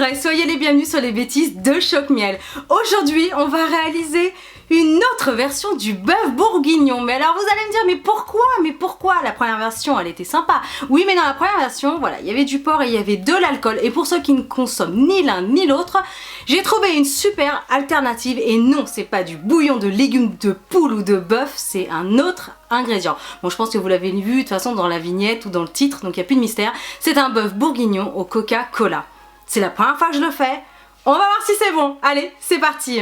et soyez les bienvenus sur les bêtises de Choc Miel. Aujourd'hui, on va réaliser une autre version du bœuf bourguignon. Mais alors vous allez me dire, mais pourquoi la première version, elle était sympa. Oui, mais dans la première version, voilà, il y avait du porc et il y avait de l'alcool. Et pour ceux qui ne consomment ni l'un ni l'autre, j'ai trouvé une super alternative. Et non, c'est pas du bouillon de légumes de poule ou de bœuf, c'est un autre ingrédient. Bon, je pense que vous l'avez vu de toute façon dans la vignette ou dans le titre, donc il n'y a plus de mystère. C'est un bœuf bourguignon au Coca-Cola. C'est la première fois que je le fais. On va voir si c'est bon. Allez, c'est parti.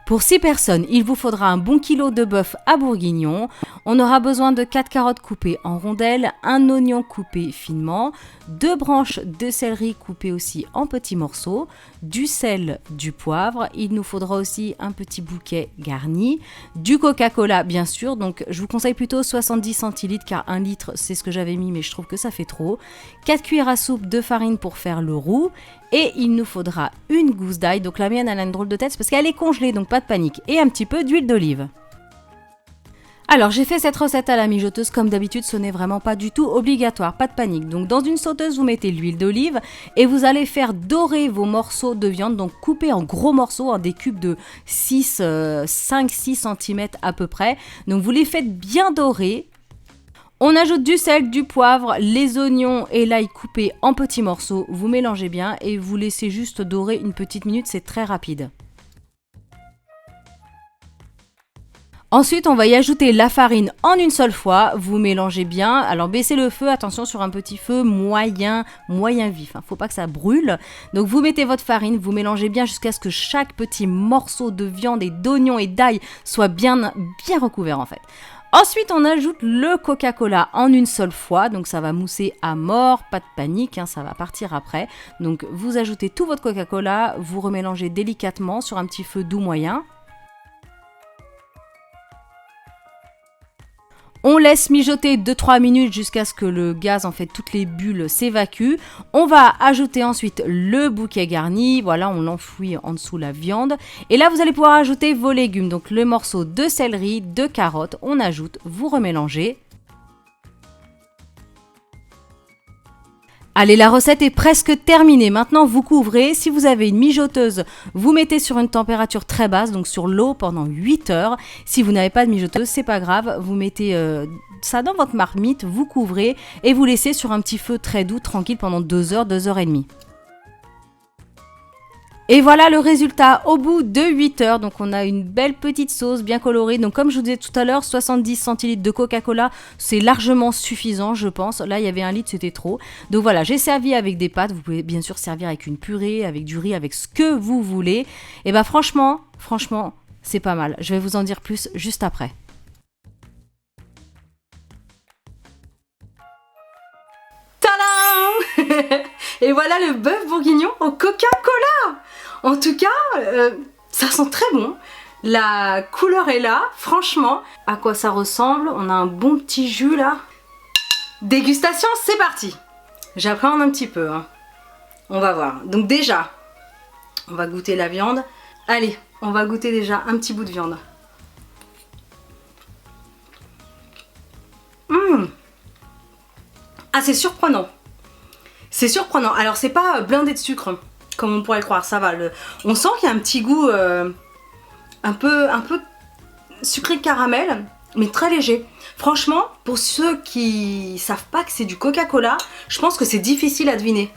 Pour 6 personnes, il vous faudra un bon kilo de bœuf à bourguignon. On aura besoin de 4 carottes coupées en rondelles, un oignon coupé finement, 2 branches de céleri coupées aussi en petits morceaux, du sel, du poivre. Il nous faudra aussi un petit bouquet garni, du Coca-Cola bien sûr. Donc je vous conseille plutôt 70 centilitres car 1 litre c'est ce que j'avais mis mais je trouve que ça fait trop. 4 cuillères à soupe de farine pour faire le roux. Et il nous faudra une gousse d'ail, donc la mienne elle a une drôle de tête, c'est parce qu'elle est congelée, donc pas de panique, et un petit peu d'huile d'olive. Alors j'ai fait cette recette à la mijoteuse, comme d'habitude ce n'est vraiment pas du tout obligatoire, pas de panique. Donc dans une sauteuse vous mettez l'huile d'olive et vous allez faire dorer vos morceaux de viande, donc coupés en gros morceaux, en des cubes de 5-6 cm à peu près. Donc vous les faites bien dorer. On ajoute du sel, du poivre, les oignons et l'ail coupés en petits morceaux. Vous mélangez bien et vous laissez juste dorer une petite minute, c'est très rapide. Ensuite, on va y ajouter la farine en une seule fois. Vous mélangez bien. Alors baissez le feu, attention sur un petit feu moyen vif. Faut pas que ça brûle. Donc vous mettez votre farine, vous mélangez bien jusqu'à ce que chaque petit morceau de viande et d'oignon et d'ail soit bien recouvert en fait. Ensuite, on ajoute le Coca-Cola en une seule fois, donc ça va mousser à mort, pas de panique, ça va partir après. Donc vous ajoutez tout votre Coca-Cola, vous remélangez délicatement sur un petit feu doux moyen. On laisse mijoter 2-3 minutes jusqu'à ce que le gaz, en fait, toutes les bulles s'évacuent. On va ajouter ensuite le bouquet garni. Voilà, on l'enfouit en dessous la viande. Et là, vous allez pouvoir ajouter vos légumes. Donc, le morceau de céleri, de carottes, on ajoute, vous remélangez. Allez, la recette est presque terminée. Maintenant, vous couvrez. Si vous avez une mijoteuse, vous mettez sur une température très basse, donc sur l'eau pendant 8 heures. Si vous n'avez pas de mijoteuse, c'est pas grave. Vous mettez ça dans votre marmite, vous couvrez et vous laissez sur un petit feu très doux, tranquille pendant 2 heures, 2 heures et demie. Et voilà le résultat au bout de 8 heures. Donc on a une belle petite sauce bien colorée. Donc comme je vous disais tout à l'heure, 70 centilitres de Coca-Cola, c'est largement suffisant je pense. Là il y avait 1 litre, c'était trop. Donc voilà, j'ai servi avec des pâtes. Vous pouvez bien sûr servir avec une purée, avec du riz, avec ce que vous voulez. Et bah franchement, c'est pas mal. Je vais vous en dire plus juste après. Tadam! Et voilà le bœuf bourguignon au Coca-Cola! En tout cas, ça sent très bon. La couleur est là, franchement. À quoi ça ressemble? On a un bon petit jus là. Dégustation, c'est parti. J'appréhende un petit peu. On va voir. Donc déjà, on va goûter la viande. Allez, on va goûter déjà un petit bout de viande. Ah, c'est surprenant. C'est surprenant. Alors, c'est pas blindé de sucre, comme on pourrait le croire. Ça va. On sent qu'il y a un petit goût un peu sucré caramel, mais très léger. Franchement, pour ceux qui savent pas que c'est du Coca-Cola, je pense que c'est difficile à deviner.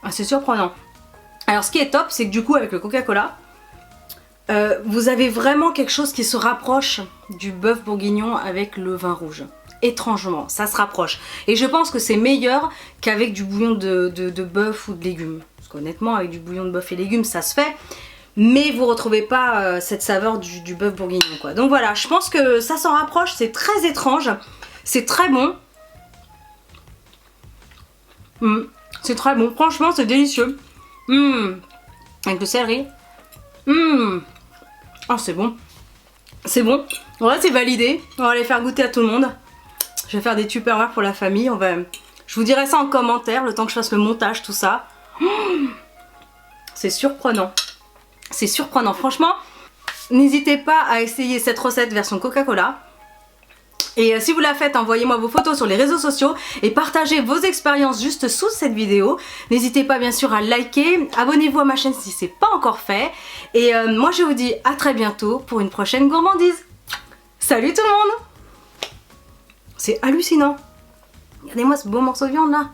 Ah, c'est surprenant. Alors, ce qui est top, c'est que du coup, avec le Coca-Cola, vous avez vraiment quelque chose qui se rapproche du bœuf bourguignon avec le vin rouge. Étrangement, ça se rapproche. Et je pense que c'est meilleur qu'avec du bouillon de bœuf ou de légumes. Parce qu'honnêtement, avec du bouillon de bœuf et légumes, ça se fait. Mais vous ne retrouvez pas cette saveur du bœuf bourguignon, quoi. Donc voilà, je pense que ça s'en rapproche. C'est très étrange. C'est très bon. C'est très bon. Franchement, c'est délicieux. Avec le céleri. Oh, c'est bon. C'est bon. Voilà, c'est validé. On va les faire goûter à tout le monde. Je vais faire des tupperwares pour la famille. Je vous dirai ça en commentaire, le temps que je fasse le montage, tout ça. C'est surprenant. C'est surprenant. Franchement, n'hésitez pas à essayer cette recette version Coca-Cola. Et si vous la faites, envoyez-moi vos photos sur les réseaux sociaux et partagez vos expériences juste sous cette vidéo. N'hésitez pas bien sûr à liker, abonnez-vous à ma chaîne si ce n'est pas encore fait. Et moi je vous dis à très bientôt pour une prochaine gourmandise. Salut tout le monde! C'est hallucinant! Regardez-moi ce beau morceau de viande là.